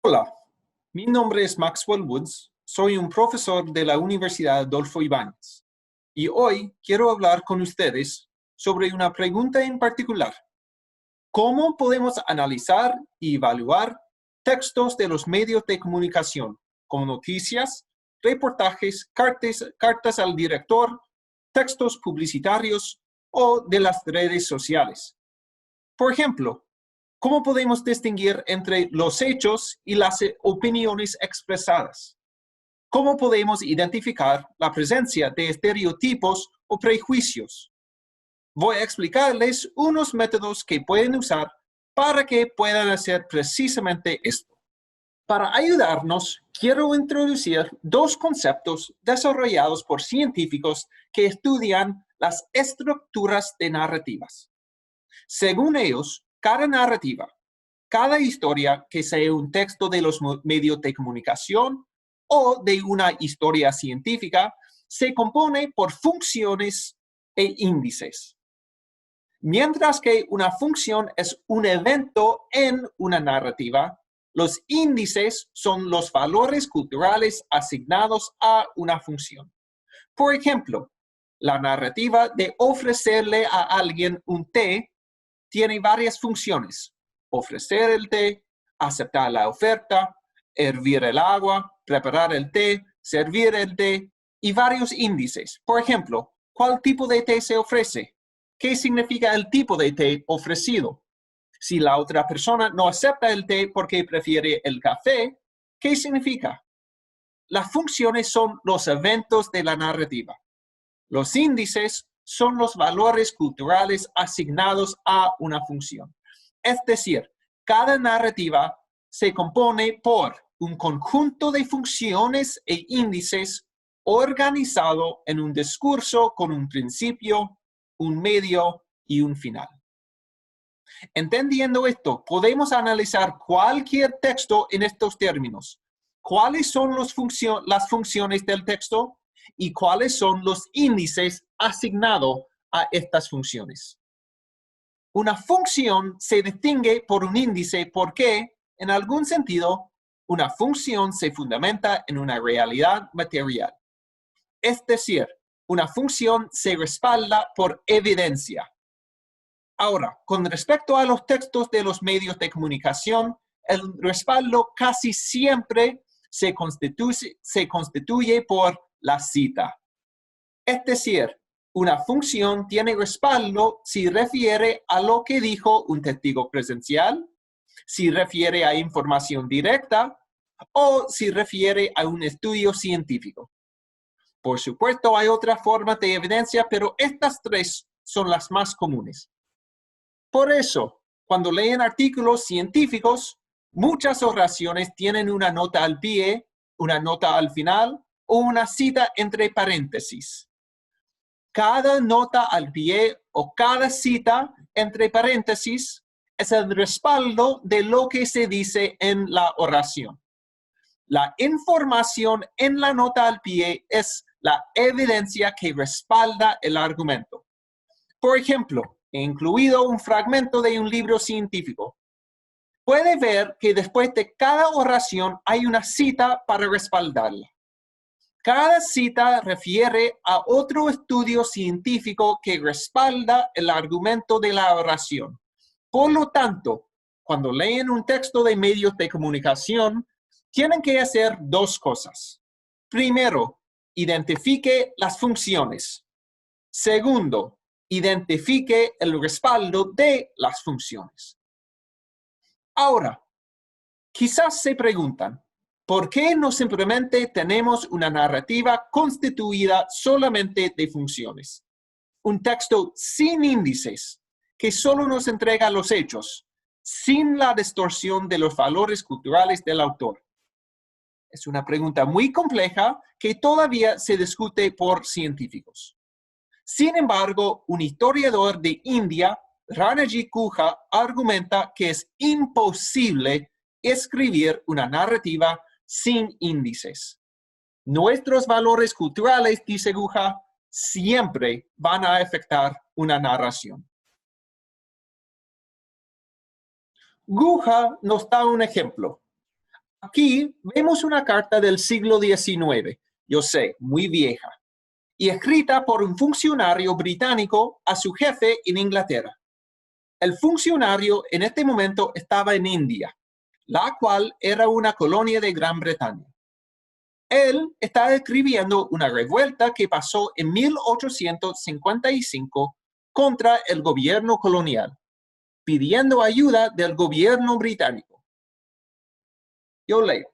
Hola, mi nombre es Maxwell Woods, soy un profesor de la Universidad Adolfo Ibáñez y hoy quiero hablar con ustedes sobre una pregunta en particular. ¿Cómo podemos analizar y evaluar textos de los medios de comunicación, como noticias, reportajes, cartas al director, textos publicitarios o de las redes sociales? Por ejemplo, ¿cómo podemos distinguir entre los hechos y las opiniones expresadas? ¿Cómo podemos identificar la presencia de estereotipos o prejuicios? Voy a explicarles unos métodos que pueden usar para que puedan hacer precisamente esto. Para ayudarnos, quiero introducir dos conceptos desarrollados por científicos que estudian las estructuras de narrativas. Según ellos, cada narrativa, cada historia que sea un texto de los medios de comunicación o de una historia científica, se compone por funciones e índices. Mientras que una función es un evento en una narrativa, los índices son los valores culturales asignados a una función. Por ejemplo, la narrativa de ofrecerle a alguien un té tiene varias funciones: ofrecer el té, aceptar la oferta, hervir el agua, preparar el té, servir el té y varios índices. Por ejemplo, ¿cuál tipo de té se ofrece? ¿Qué significa el tipo de té ofrecido? Si la otra persona no acepta el té porque prefiere el café, ¿qué significa? Las funciones son los eventos de la narrativa. Los índices son los valores culturales asignados a una función. Es decir, cada narrativa se compone por un conjunto de funciones e índices organizado en un discurso con un principio, un medio y un final. Entendiendo esto, podemos analizar cualquier texto en estos términos. ¿Cuáles son las funciones del texto? ¿Y cuáles son los índices asignados a estas funciones? Una función se distingue por un índice porque, en algún sentido, una función se fundamenta en una realidad material. Es decir, una función se respalda por evidencia. Ahora, con respecto a los textos de los medios de comunicación, el respaldo casi siempre se constituye por la cita. Es decir, una función tiene respaldo si refiere a lo que dijo un testigo presencial, si refiere a información directa o si refiere a un estudio científico. Por supuesto, hay otras formas de evidencia, pero estas tres son las más comunes. Por eso, cuando leen artículos científicos, muchas oraciones tienen una nota al pie, una nota al final o una cita entre paréntesis. Cada nota al pie o cada cita entre paréntesis es el respaldo de lo que se dice en la oración. La información en la nota al pie es la evidencia que respalda el argumento. Por ejemplo, he incluido un fragmento de un libro científico. Puede ver que después de cada oración hay una cita para respaldarla. Cada cita refiere a otro estudio científico que respalda el argumento de la oración. Por lo tanto, cuando leen un texto de medios de comunicación, tienen que hacer dos cosas. Primero, identifique las funciones. Segundo, identifique el respaldo de las funciones. Ahora, quizás se preguntan, ¿por qué no simplemente tenemos una narrativa constituida solamente de funciones? Un texto sin índices, que solo nos entrega los hechos, sin la distorsión de los valores culturales del autor. Es una pregunta muy compleja que todavía se discute por científicos. Sin embargo, un historiador de India, Ranaji Guha, argumenta que es imposible escribir una narrativa sin índices. Nuestros valores culturales, dice Guha, siempre van a afectar una narración. Guha nos da un ejemplo. Aquí vemos una carta del siglo XIX, yo sé, muy vieja, y escrita por un funcionario británico a su jefe en Inglaterra. El funcionario en este momento estaba en India, la cual era una colonia de Gran Bretaña. Él está describiendo una revuelta que pasó en 1855 contra el gobierno colonial, pidiendo ayuda del gobierno británico. Yo leo.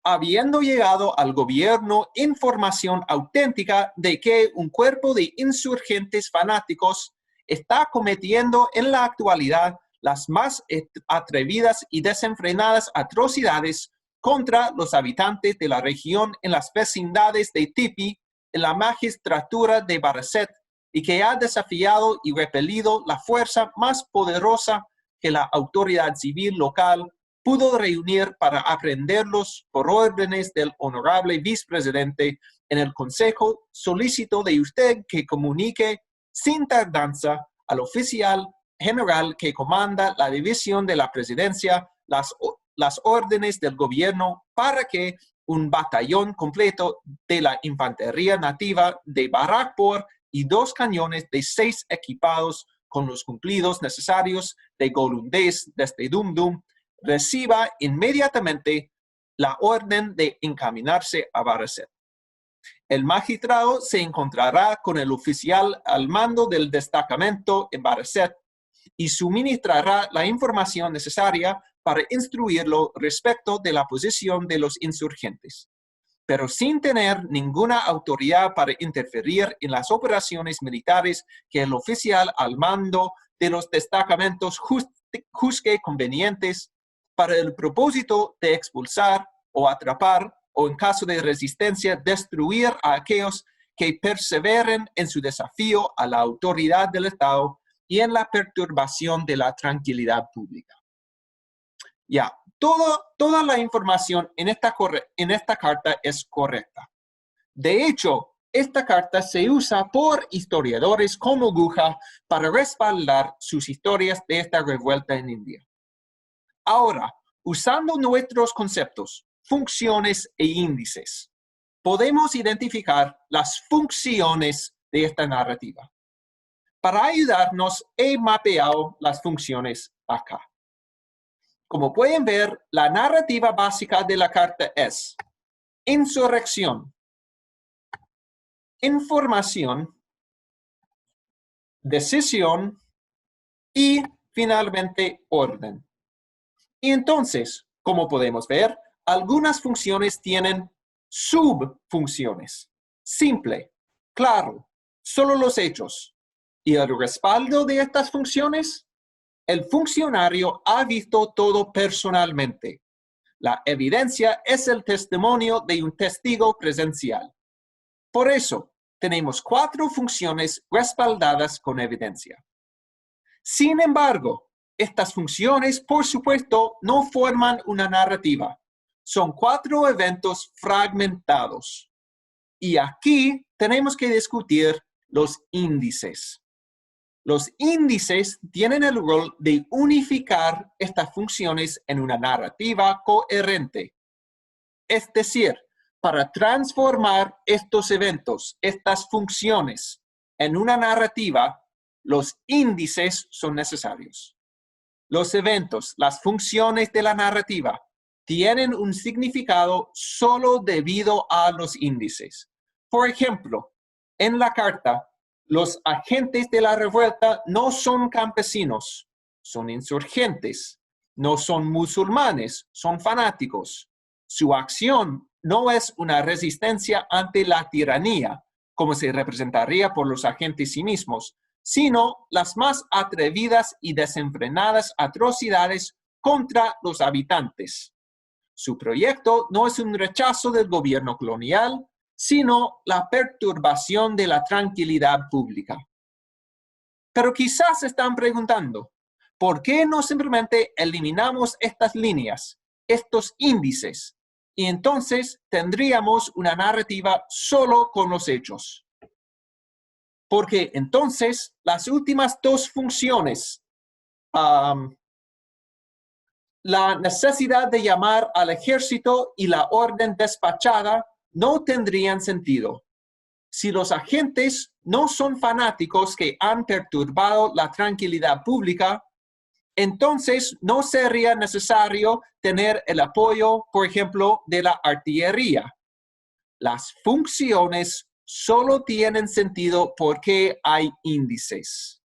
Habiendo llegado al gobierno información auténtica de que un cuerpo de insurgentes fanáticos está cometiendo en la actualidad las más atrevidas y desenfrenadas atrocidades contra los habitantes de la región en las vecindades de Tipi, en la magistratura de Baraset, y que ha desafiado y repelido la fuerza más poderosa que la autoridad civil local pudo reunir para aprenderlos por órdenes del honorable vicepresidente en el consejo, solicito de usted que comunique sin tardanza al oficial general que comanda la división de la presidencia las órdenes del gobierno para que un batallón completo de la infantería nativa de Barakpur y 2 cañones de 6 equipados con los cumplidos necesarios de Golundés desde Dumdum reciba inmediatamente la orden de encaminarse a Baraset. El magistrado se encontrará con el oficial al mando del destacamento en Baraset y suministrará la información necesaria para instruirlo respecto de la posición de los insurgentes, pero sin tener ninguna autoridad para interferir en las operaciones militares que el oficial al mando de los destacamentos juzgue convenientes para el propósito de expulsar o atrapar o en caso de resistencia destruir a aquellos que perseveren en su desafío a la autoridad del Estado y en la perturbación de la tranquilidad pública. Ya, toda la información en esta carta es correcta. De hecho, esta carta se usa por historiadores como Guha para respaldar sus historias de esta revuelta en India. Ahora, usando nuestros conceptos, funciones e índices, podemos identificar las funciones de esta narrativa. Para ayudarnos, he mapeado las funciones acá. Como pueden ver, la narrativa básica de la carta es insurrección, información, decisión y finalmente orden. Y entonces, como podemos ver, algunas funciones tienen subfunciones. Simple, claro, solo los hechos. Y el respaldo de estas funciones, el funcionario ha visto todo personalmente. La evidencia es el testimonio de un testigo presencial. Por eso, tenemos 4 funciones respaldadas con evidencia. Sin embargo, estas funciones, por supuesto, no forman una narrativa. Son 4 eventos fragmentados. Y aquí tenemos que discutir los índices. Los índices tienen el rol de unificar estas funciones en una narrativa coherente. Es decir, para transformar estos eventos, estas funciones, en una narrativa, los índices son necesarios. Los eventos, las funciones de la narrativa, tienen un significado solo debido a los índices. Por ejemplo, en la carta, los agentes de la revuelta no son campesinos, son insurgentes, no son musulmanes, son fanáticos. Su acción no es una resistencia ante la tiranía, como se representaría por los agentes sí mismos, sino las más atrevidas y desenfrenadas atrocidades contra los habitantes. Su proyecto no es un rechazo del gobierno colonial, sino la perturbación de la tranquilidad pública. Pero quizás se están preguntando, ¿por qué no simplemente eliminamos estas líneas, estos índices, y entonces tendríamos una narrativa solo con los hechos? Porque entonces las últimas 2 funciones La necesidad de llamar al ejército y la orden despachada no tendrían sentido. Si los agentes no son fanáticos que han perturbado la tranquilidad pública, entonces no sería necesario tener el apoyo, por ejemplo, de la artillería. Las funciones solo tienen sentido porque hay índices.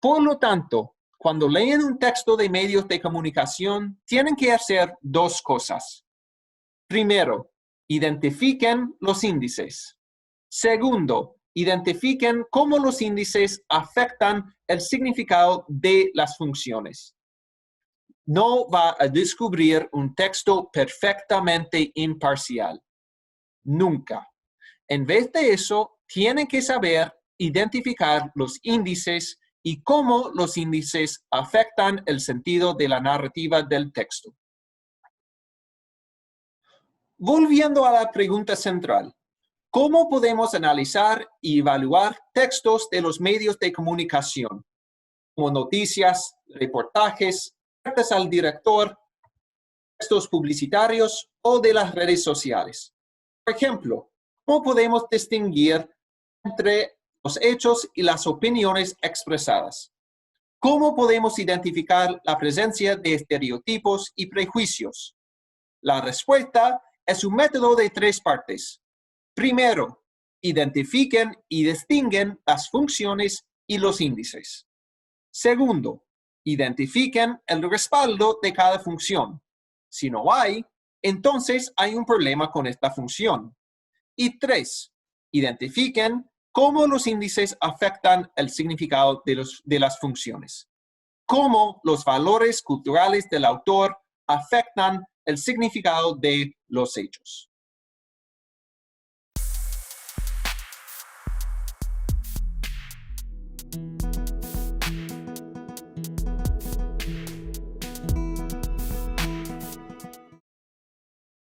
Por lo tanto, cuando leen un texto de medios de comunicación, tienen que hacer dos cosas. Primero, identifiquen los índices. Segundo, identifiquen cómo los índices afectan el significado de las funciones. No va a descubrir un texto perfectamente imparcial. Nunca. En vez de eso, tienen que saber identificar los índices y cómo los índices afectan el sentido de la narrativa del texto. Volviendo a la pregunta central, ¿cómo podemos analizar y evaluar textos de los medios de comunicación, como noticias, reportajes, cartas al director, textos publicitarios o de las redes sociales? Por ejemplo, ¿cómo podemos distinguir entre los hechos y las opiniones expresadas? ¿Cómo podemos identificar la presencia de estereotipos y prejuicios? La respuesta es un método de 3 partes. Primero, identifiquen y distinguen las funciones y los índices. Segundo, identifiquen el respaldo de cada función. Si no hay, entonces hay un problema con esta función. Y 3, identifiquen cómo los índices afectan el significado de las funciones. Cómo los valores culturales del autor afectan el significado de los hechos.